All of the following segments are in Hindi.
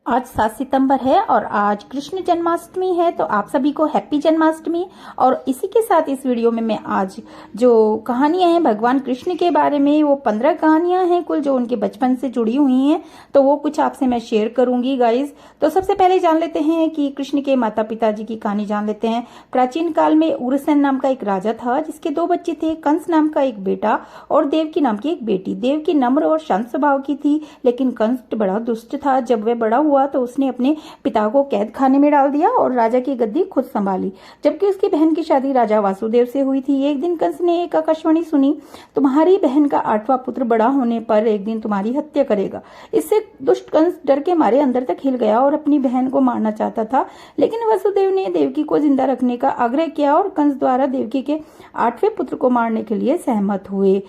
आज 7 सितंबर है और आज कृष्ण जन्माष्टमी है। तो आप सभी को हैप्पी जन्माष्टमी। और इसी के साथ इस वीडियो में मैं आज जो कहानियां हैं भगवान कृष्ण के बारे में, वो 15 कहानियां हैं कुल जो उनके बचपन से जुड़ी हुई हैं, तो वो कुछ आपसे मैं शेयर करूंगी गाइज। तो सबसे पहले जान लेते हैं कि कृष्ण के माता पिताजी की कहानी जान लेते हैं। प्राचीन काल में उग्रसेन नाम का एक राजा था जिसके 2 बच्चे थे, कंस नाम का एक बेटा और देवकी नाम की एक बेटी। देवकी नम्र और शांत स्वभाव की थी, लेकिन कंस बड़ा दुष्ट था। जब वह बड़ा हुआ तो उसने अपने पिता को कैद खाने में डाल दिया और राजा की गद्दी खुद संभाली, जबकि उसकी बहन की शादी राजा वासुदेव से हुई थी। एक दिन कंस ने एक आकाशवाणी सुनी, तुम्हारी बहन का 8वां पुत्र बड़ा होने पर एक दिन तुम्हारी हत्या करेगा। इससे दुष्ट कंस डर के मारे अंदर तक हिल गया और अपनी बहन को मारना चाहता था, लेकिन वासुदेव ने देवकी को जिंदा रखने का आग्रह किया और कंस द्वारा देवकी के 8वें पुत्र को मारने के लिए सहमत हुए।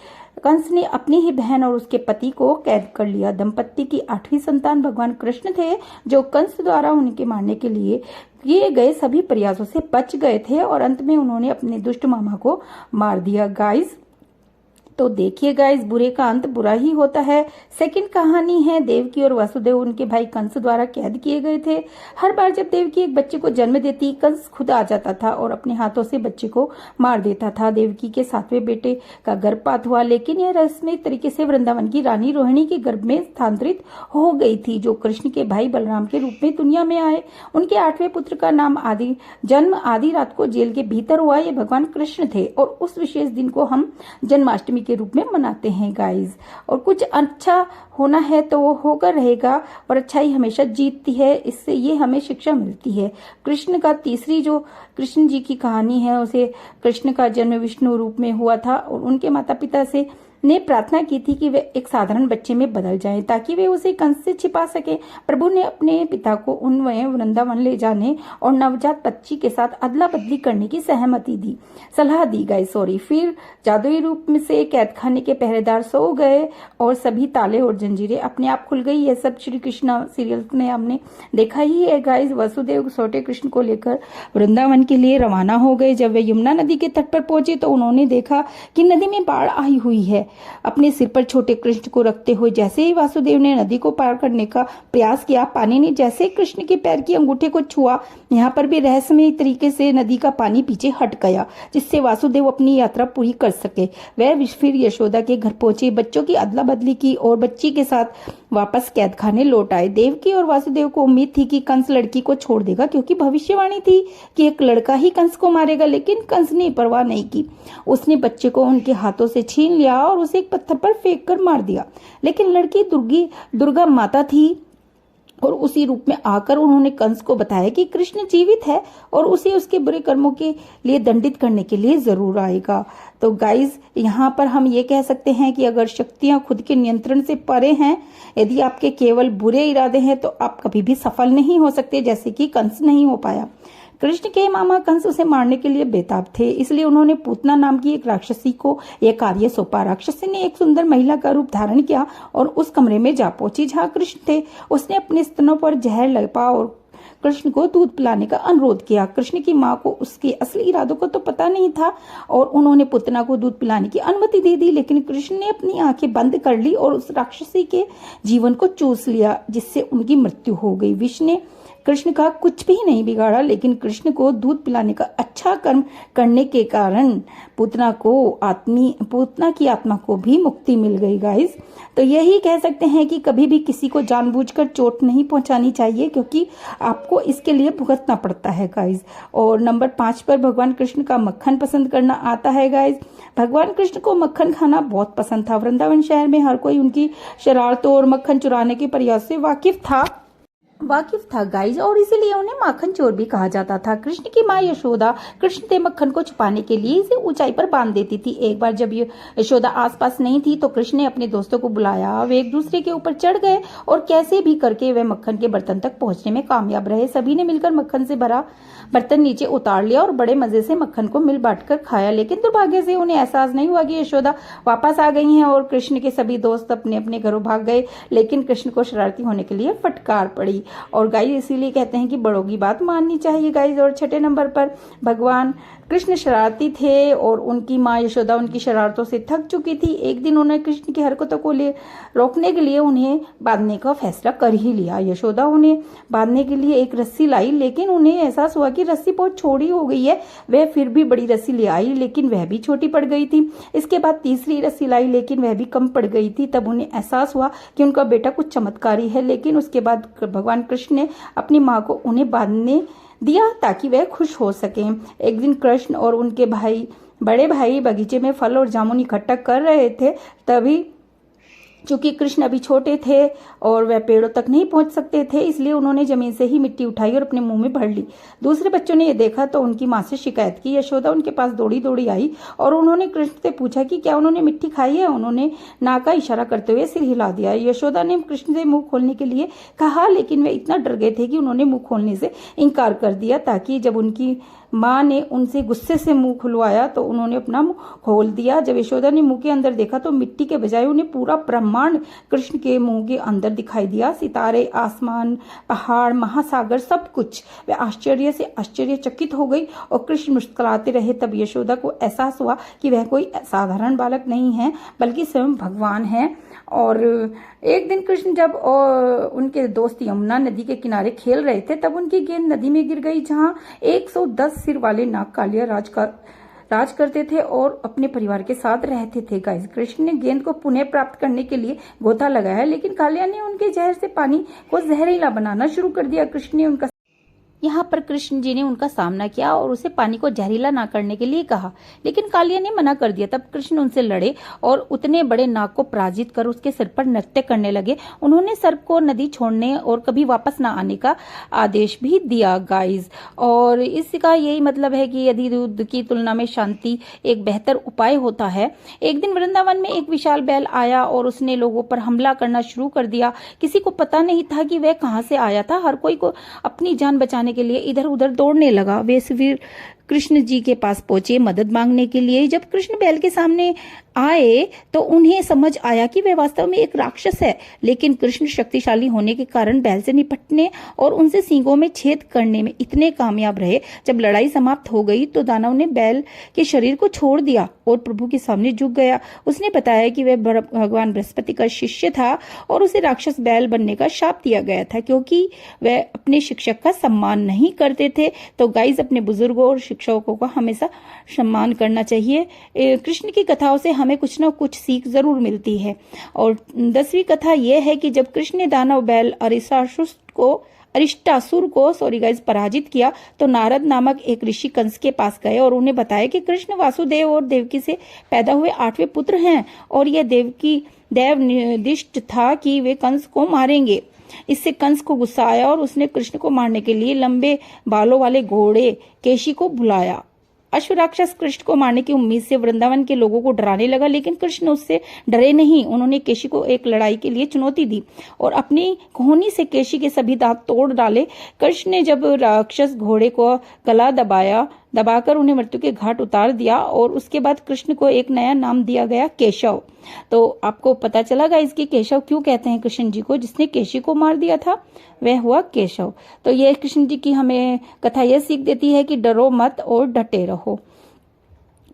कंस ने अपनी ही बहन और उसके पति को कैद कर लिया। दंपत्ति की 8वीं संतान भगवान कृष्ण थे, जो कंस द्वारा उनके मारने के लिए किए गए सभी प्रयासों से बच गए थे और अंत में उन्होंने अपने दुष्ट मामा को मार दिया गाइस। तो देखिए गाइस, बुरे का अंत बुरा ही होता है। सेकंड कहानी है देवकी और वासुदेव उनके भाई कंस द्वारा कैद किए गए थे। हर बार जब देवकी एक बच्चे को जन्म देती, कंस खुद आ जाता था और अपने हाथों से बच्चे को मार देता था। देवकी के 7वें बेटे का गर्भपात हुआ, लेकिन यह रहस्यमय तरीके से वृंदावन की रानी रोहिणी के गर्भ में स्थानांतरित हो गई थी, जो कृष्ण के भाई बलराम के रूप में दुनिया में आए। उनके 8वें पुत्र का नाम जन्म आधी रात को जेल के भीतर हुआ। ये भगवान कृष्ण थे और उस विशेष दिन को हम जन्माष्टमी के रूप में मनाते हैं गाइस। और कुछ अच्छा होना है तो वो होकर रहेगा और अच्छाई हमेशा जीतती है, इससे ये हमें शिक्षा मिलती है। कृष्ण का तीसरी जो कृष्ण जी की कहानी है, उसे कृष्ण का जन्म विष्णु रूप में हुआ था और उनके माता पिता से ने प्रार्थना की थी कि वे एक साधारण बच्चे में बदल जाएं ताकि वे उसे कंस से छिपा सके। प्रभु ने अपने पिता को उन्हें वृंदावन ले जाने और नवजात बच्ची के साथ अदला बदली करने की सलाह दी गई। फिर जादुई रूप में से कैद खाने के पहरेदार सो गए और सभी ताले और जंजीरें अपने आप खुल गई। यह सब श्री कृष्ण सीरियल में हमने देखा ही है गाइस। वसुदेव छोटे कृष्ण को लेकर वृंदावन के लिए रवाना हो गए। जब वे यमुना नदी के तट पर पहुंचे तो उन्होंने देखा कि नदी में बाढ़ आई हुई है। अपने सिर पर छोटे कृष्ण को रखते हुए जैसे ही वासुदेव ने नदी को पार करने का प्रयास किया, पानी ने जैसे ही कृष्ण के पैर की अंगूठे को छुआ, यहाँ पर भी रहस्यमय तरीके से नदी का पानी पीछे हट गया, जिससे वासुदेव अपनी यात्रा पूरी कर सके। वह फिर यशोदा के घर पहुंचे, बच्चों की अदला बदली की और बच्ची के साथ वापस कैद खाने लौट आए। देवकी और वासुदेव को उम्मीद थी कि कंस लड़की को छोड़ देगा, क्योंकि भविष्यवाणी थी कि एक लड़का ही कंस को मारेगा, लेकिन कंस ने परवाह नहीं की। उसने बच्चे को उनके हाथों से छीन लिया और उसे एक पत्थर पर फेंक कर मार दिया। लेकिन लड़की दुर्गा माता थी और उसी रूप में आकर उन्होंने कंस को बताया कि कृष्ण जीवित है और उसे उसके बुरे कर्मों के लिए दंडित करने के लिए जरूर आएगा। तो गाइज, यहाँ पर हम ये कह सकते हैं कि अगर शक्तियां खुद के नियंत्रण से परे हैं, यदि आपके केवल बुरे इरादे हैं, तो आप कभी भी सफल नहीं हो सकते, जैसे कि कंस नहीं हो पाया। कृष्ण के मामा कंस उसे मारने के लिए बेताब थे, इसलिए उन्होंने पूतना नाम की एक राक्षसी को यह कार्य सौंपा। राक्षसी ने एक सुंदर महिला का रूप धारण किया और उस कमरे में जा पहुंची जहां कृष्ण थे। उसने अपने स्तनों पर जहर लगा और कृष्ण को दूध पिलाने का अनुरोध किया। कृष्ण की माँ को उसके असली इरादों को तो पता नहीं था और उन्होंने पुतना को दूध पिलाने की अनुमति दे दी, लेकिन कृष्ण ने अपनी आंखें बंद कर ली और उस राक्षसी के जीवन को चूस लिया, जिससे उनकी मृत्यु हो गई। विष ने कृष्ण का कुछ भी नहीं बिगाड़ा, लेकिन कृष्ण को दूध पिलाने का अच्छा कर्म करने के कारण पूतना की आत्मा को भी मुक्ति मिल गई गाइस। तो यही कह सकते हैं कि कभी भी किसी को जानबूझकर चोट नहीं पहुंचानी चाहिए, क्योंकि आपको इसके लिए भुगतना पड़ता है गाइस। और नंबर 5 पर भगवान कृष्ण का मक्खन पसंद करना आता है गाइस। भगवान कृष्ण को मक्खन खाना बहुत पसंद था। वृंदावन शहर में हर कोई उनकी शरारतों और मक्खन चुराने के प्रयास से वाकिफ था गाइज, और इसीलिए उन्हें माखन चोर भी कहा जाता था। कृष्ण की माँ यशोदा कृष्ण के मक्खन को छुपाने के लिए इसे ऊंचाई पर बांध देती थी। एक बार जब यशोदा आसपास नहीं थी तो कृष्ण ने अपने दोस्तों को बुलाया। वे एक दूसरे के ऊपर चढ़ गए और कैसे भी करके वे मक्खन के बर्तन तक पहुंचने में कामयाब रहे। सभी ने मिलकर मक्खन से भरा बर्तन नीचे उतार लिया और बड़े मजे से मक्खन को मिल बांट कर खाया, लेकिन दुर्भाग्य से उन्हें एहसास नहीं हुआ कि यशोदा वापस आ गई हैं और कृष्ण के सभी दोस्त अपने अपने घरों भाग गए। लेकिन कृष्ण को शरारती होने के लिए फटकार पड़ी और गाइस इसीलिए कहते हैं कि बड़ों की बात माननी चाहिए गाइस। और 6ठे नंबर पर भगवान कृष्ण शरारती थे और उनकी माँ यशोदा उनकी शरारतों से थक चुकी थी। एक दिन उन्होंने कृष्ण की हरकतों को रोकने के लिए उन्हें बांधने का फैसला कर ही लिया। यशोदा उन्हें बांधने के लिए एक रस्सी लाई, लेकिन उन्हें एहसास हुआ कि रस्सी बहुत छोटी हो गई है। वह फिर भी बड़ी रस्सी ले आई, लेकिन वह भी छोटी पड़ गई थी। इसके बाद तीसरी रस्सी लाई, लेकिन वह भी कम पड़ गई थी। तब उन्हें एहसास हुआ कि उनका बेटा कुछ चमत्कारी है। लेकिन उसके बाद भगवान कृष्ण ने अपनी माँ को उन्हें बांधने दिया ताकि वह खुश हो सकें। एक दिन कृष्ण और उनके बड़े भाई बगीचे में फल और जामुन इकट्ठा कर रहे थे। तभी चूंकि कृष्ण अभी छोटे थे और वह पेड़ों तक नहीं पहुंच सकते थे, इसलिए उन्होंने जमीन से ही मिट्टी उठाई और अपने मुंह में भर ली। दूसरे बच्चों ने यह देखा तो उनकी माँ से शिकायत की। यशोदा उनके पास दौड़ी दौड़ी आई और उन्होंने कृष्ण से पूछा कि क्या उन्होंने मिट्टी खाई है। उन्होंने नाक का इशारा करते हुए सिर हिला दिया। यशोदा ने कृष्ण से मुंह खोलने के लिए कहा, लेकिन वे इतना डर गए थे कि उन्होंने मुंह खोलने से इनकार कर दिया, ताकि जब उनकी माँ ने उनसे गुस्से से मुंह खुलवाया तो उन्होंने अपना मुंह खोल दिया। जब यशोदा ने मुंह के अंदर देखा तो मिट्टी के बजाय उन्हें पूरा ब्रह्मांड कृष्ण के मुंह के अंदर दिखाई दिया। सितारे, आसमान, पहाड़, महासागर, सब कुछ। वे आश्चर्य से आश्चर्यचकित हो गई और कृष्ण मुस्कुराते रहे। तब यशोदा को एहसास हुआ कि वह कोई साधारण बालक नहीं है, बल्कि स्वयं भगवान है। और एक दिन कृष्ण जब उनके दोस्त यमुना नदी के किनारे खेल रहे थे, तब उनकी गेंद नदी में गिर गई, जहां 110 सिर वाले नाग कालिया राज करते थे और अपने परिवार के साथ रहते थे। गाइस, कृष्ण ने गेंद को पुनः प्राप्त करने के लिए गोता लगाया, लेकिन कालिया ने उनके जहर से पानी को जहरीला बनाना शुरू कर दिया। यहाँ पर कृष्ण जी ने उनका सामना किया और उसे पानी को जहरीला ना करने के लिए कहा, लेकिन कालिया ने मना कर दिया। तब कृष्ण उनसे लड़े और उतने बड़े नाग को पराजित कर उसके सिर पर नृत्य करने लगे। उन्होंने सर्प को नदी छोड़ने और कभी वापस ना आने का आदेश भी दिया। गाइस, और इसका यही मतलब है कि यदि युद्ध की तुलना में शांति एक बेहतर उपाय होता है। एक दिन वृंदावन में एक विशाल बैल आया और उसने लोगों पर हमला करना शुरू कर दिया। किसी को पता नहीं था कि वह कहां से आया था। हर कोई को अपनी जान बचाने के लिए इधर उधर दौड़ने लगा। वे फिर कृष्ण जी के पास पहुंचे मदद मांगने के लिए। जब कृष्ण बैल के सामने आए तो उन्हें समझ आया कि वे वास्तव में एक राक्षस है, लेकिन कृष्ण शक्तिशाली होने के कारण बैल से निपटने और उनसे सींगों में छेद करने में इतने कामयाब रहे। जब लड़ाई समाप्त हो गई तो दानव ने बैल के शरीर को छोड़ दिया और प्रभु के सामने झुक गया। उसने बताया कि वह भगवान बृहस्पति का शिष्य था और उसे राक्षस बैल बनने का शाप दिया गया था, क्योंकि वह अपने शिक्षक का सम्मान नहीं करते थे। तो गाइस, अपने बुजुर्गों और शिक्षकों का हमेशा सम्मान करना चाहिए। कृष्ण की कथाओं से हमें कुछ ना कुछ सीख जरूर मिलती है। और 10वीं कथा यह है कि जब कृष्ण ने दानव बैल अरिष्टासुर को पराजित किया तो नारद नामक एक ऋषि कंस के पास गए और उन्हें बताया कि कृष्ण वासुदेव और देवकी से पैदा हुए 8वें पुत्र हैं और यह देव निर्दिष्ट था कि वे कंस को मारेंगे। इससे कंस को गुस्सा आया और उसने कृष्ण को मारने के लिए लंबे बालों वाले घोड़े केशी को बुलाया। अश्वराक्षस कृष्ण को मारने की उम्मीद से वृंदावन के लोगों को डराने लगा, लेकिन कृष्ण उससे डरे नहीं। उन्होंने केशी को एक लड़ाई के लिए चुनौती दी और अपनी कोहनी से केशी के सभी दांत तोड़ डाले। कृष्ण ने जब राक्षस घोड़े को गला दबाकर उन्हें मृत्यु के घाट उतार दिया और उसके बाद कृष्ण को एक नया नाम दिया गया, केशव। तो आपको पता चला गाइस कि केशव क्यों कहते हैं कृष्ण जी को। जिसने केशी को मार दिया था वह हुआ केशव। तो यह कृष्ण जी की हमें कथा यह सीख देती है कि डरो मत और डटे रहो।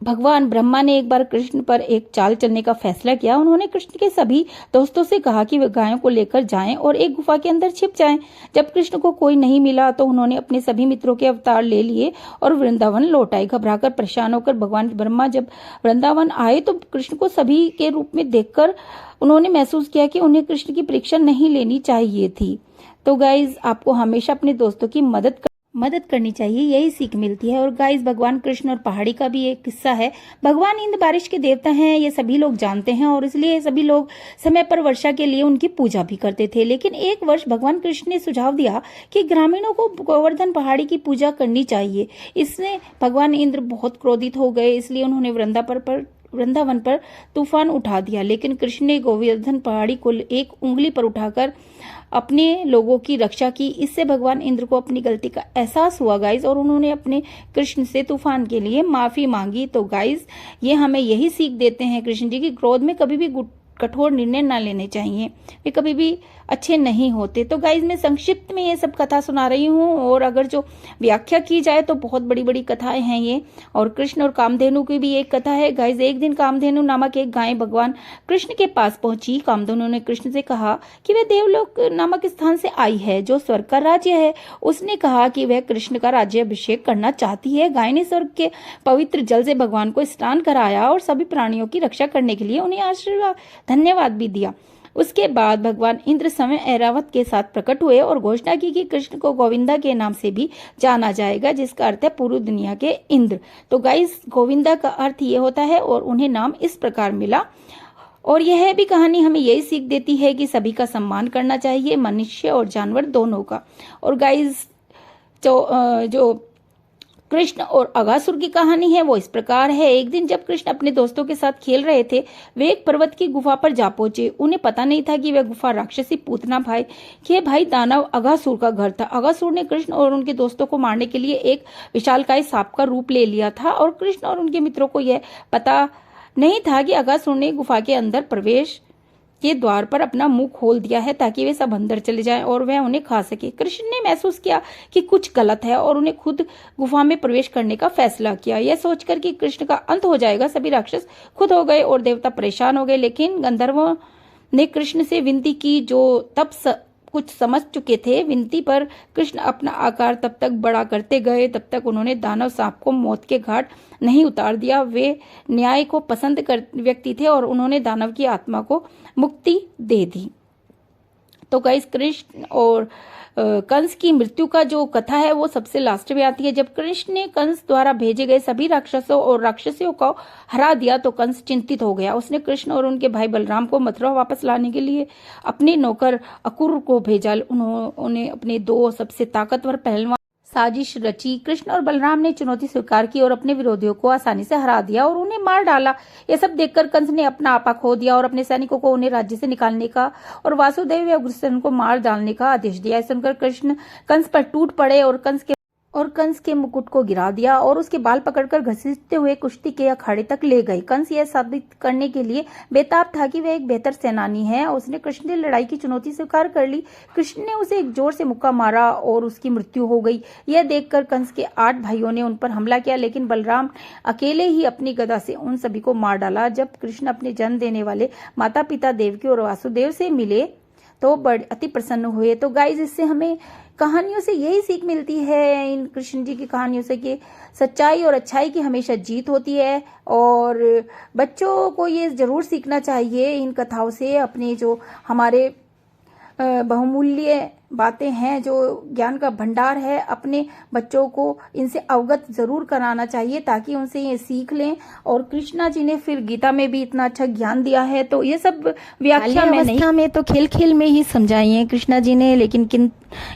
भगवान ब्रह्मा ने एक बार कृष्ण पर एक चाल चलने का फैसला किया। उन्होंने कृष्ण के सभी दोस्तों से कहा कि वे गायों को लेकर जाएं और एक गुफा के अंदर छिप जाएं। जब कृष्ण को कोई नहीं मिला तो उन्होंने अपने सभी मित्रों के अवतार ले लिए और वृंदावन लौट आए। घबराकर परेशान होकर भगवान ब्रह्मा जब वृंदावन आए तो कृष्ण को सभी के रूप में देखकर उन्होंने महसूस किया कि उन्हें कृष्ण की परीक्षा नहीं लेनी चाहिए थी। तो गाइज, आपको हमेशा अपने दोस्तों की मदद करनी चाहिए, यही सीख मिलती है। और गाइस, भगवान कृष्ण और पहाड़ी का भी एक किस्सा है। भगवान इंद्र बारिश के देवता हैं, ये सभी लोग जानते हैं और इसलिए सभी लोग समय पर वर्षा के लिए उनकी पूजा भी करते थे। लेकिन एक वर्ष भगवान कृष्ण ने सुझाव दिया कि ग्रामीणों को गोवर्धन पहाड़ी की पूजा करनी चाहिए। इससे भगवान इंद्र बहुत क्रोधित हो गए, इसलिए उन्होंने वृंदावन पर तूफान उठा दिया। लेकिन कृष्ण ने गोवर्धन पहाड़ी को एक उंगली पर उठाकर अपने लोगों की रक्षा की। इससे भगवान इंद्र को अपनी गलती का एहसास हुआ गाइस, और उन्होंने अपने कृष्ण से तूफान के लिए माफी मांगी। तो गाइस, ये हमें यही सीख देते हैं कृष्ण जी की क्रोध में कभी भी कठोर निर्णय ना लेने चाहिए, वे कभी भी अच्छे नहीं होते। तो गाइज मैं संक्षिप्त में ये सब कथा सुना रही हूँ, और अगर जो व्याख्या की जाए तो बहुत बड़ी बड़ी कथाएं हैं ये। और कृष्ण और कामधेनु की भी एक कथा है गाइज। एक दिन कामधेनु नामक एक गाय भगवान कृष्ण के पास पहुंची। कामधेनु ने कृष्ण से कहा कि वह देवलोक नामक स्थान से आई है जो स्वर्ग का राज्य है। उसने कहा कि वह कृष्ण का राज्य अभिषेक करना चाहती है। गाय ने स्वर्ग के पवित्र जल से भगवान को स्नान कराया और सभी प्राणियों की रक्षा करने के लिए उन्हें आशीर्वाद धन्यवाद भी दिया। उसके बाद भगवान इंद्र स्वयं ऐरावत के साथ प्रकट हुए और घोषणा की कि कृष्ण को गोविंदा के नाम से भी जाना जाएगा, जिसका अर्थ है पूरी दुनिया के इंद्र। तो गाइस गोविंदा का अर्थ ये होता है और उन्हें नाम इस प्रकार मिला। और यह भी कहानी हमें यही सीख देती है कि सभी का सम्मान करना चाहिए, मनुष्य और जानवर दोनों का। और गाइस जो कृष्ण और अगासुर की कहानी है वो इस प्रकार है। एक दिन जब कृष्ण अपने दोस्तों के साथ खेल रहे थे, वे एक पर्वत की गुफा पर जा पहुंचे। उन्हें पता नहीं था कि वह गुफा राक्षसी पूतना भाई दानव अगासुर का घर था। अगासुर ने कृष्ण और उनके दोस्तों को मारने के लिए एक विशालकाय सांप का रूप ले लिया था, और कृष्ण और उनके मित्रों को यह पता नहीं था कि अगासुर ने गुफा के अंदर प्रवेश के द्वार पर अपना मुंह खोल दिया है ताकि वे सब अंदर चले जाएं और वह उन्हें खा सके। कृष्ण ने महसूस किया कि कुछ गलत है और उन्हें खुद गुफा में प्रवेश करने का फैसला किया। यह सोचकर कि कृष्ण का अंत हो जाएगा, सभी राक्षस खुद हो गए और देवता परेशान हो गए। लेकिन गंधर्वों ने कृष्ण से विनती की, जो तब कुछ समझ चुके थे। विनती पर कृष्ण अपना आकार तब तक बड़ा करते गए तब तक उन्होंने दानव सांप को मौत के घाट नहीं उतार दिया। वे न्याय को पसंद कर व्यक्ति थे और उन्होंने दानव की आत्मा को मुक्ति दे दी। तो गाइस कृष्ण और कंस की मृत्यु का जो कथा है वो सबसे लास्ट में आती है। जब कृष्ण ने कंस द्वारा भेजे गए सभी राक्षसों और राक्षसियों को हरा दिया तो कंस चिंतित हो गया। उसने कृष्ण और उनके भाई बलराम को मथुरा वापस लाने के लिए अपने नौकर अकुर को भेजा। उन्होंने अपने दो सबसे ताकतवर पहलवान साजिश रची। कृष्ण और बलराम ने चुनौती स्वीकार की और अपने विरोधियों को आसानी से हरा दिया और उन्हें मार डाला। यह सब देखकर कंस ने अपना आपा खो दिया और अपने सैनिकों को उन्हें राज्य से निकालने का और वासुदेव या उग्रसेन को मार डालने का आदेश दिया। सुनकर कृष्ण कंस पर टूट पड़े और कंस के मुकुट को गिरा दिया और उसके बाल पकड़कर घसीटते हुए कुश्ती के अखाड़े तक ले गए। कंस यह साबित करने के लिए बेताब था कि वह एक बेहतर सेनानी है। उसने कृष्ण से लड़ाई की चुनौती स्वीकार कर ली। कृष्ण ने उसे एक जोर से मुक्का मारा और उसकी मृत्यु हो गई। यह देखकर कंस के 8 भाइयों ने उन पर हमला किया, लेकिन बलराम अकेले ही अपनी गदा से उन सभी को मार डाला। जब कृष्ण अपने जन्म देने वाले माता पिता देवकी और वासुदेव से मिले तो अति प्रसन्न हुए। तो गाइज इससे हमें कहानियों से यही सीख मिलती है, इन कृष्ण जी की कहानियों से, कि सच्चाई और अच्छाई की हमेशा जीत होती है। और बच्चों को ये जरूर सीखना चाहिए इन कथाओं से। अपने जो हमारे बहुमूल्य बातें हैं, जो ज्ञान का भंडार है, अपने बच्चों को इनसे अवगत जरूर कराना चाहिए ताकि उनसे ये सीख लें। और कृष्णा जी ने फिर गीता में भी इतना अच्छा ज्ञान दिया है, तो ये सब व्याख्या में तो खेल खेल में ही समझाई है कृष्णा जी ने, लेकिन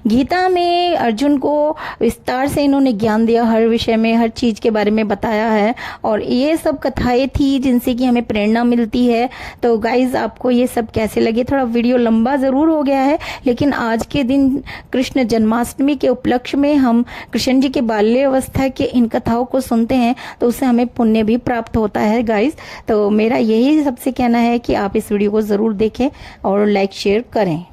गीता में अर्जुन को विस्तार से इन्होंने ज्ञान दिया, हर विषय में हर चीज के बारे में बताया है। और ये सब कथाएं थी जिनसे कि हमें प्रेरणा मिलती है। तो गाइज आपको ये सब कैसे लगे? थोड़ा वीडियो लंबा जरूर हो गया है, लेकिन आज के दिन कृष्ण जन्माष्टमी के उपलक्ष्य में हम कृष्ण जी के बाल्यावस्था के इन कथाओं को सुनते हैं तो उससे हमें पुण्य भी प्राप्त होता है गाइज। तो मेरा यही सबसे कहना है कि आप इस वीडियो को जरूर देखें और लाइक शेयर करें।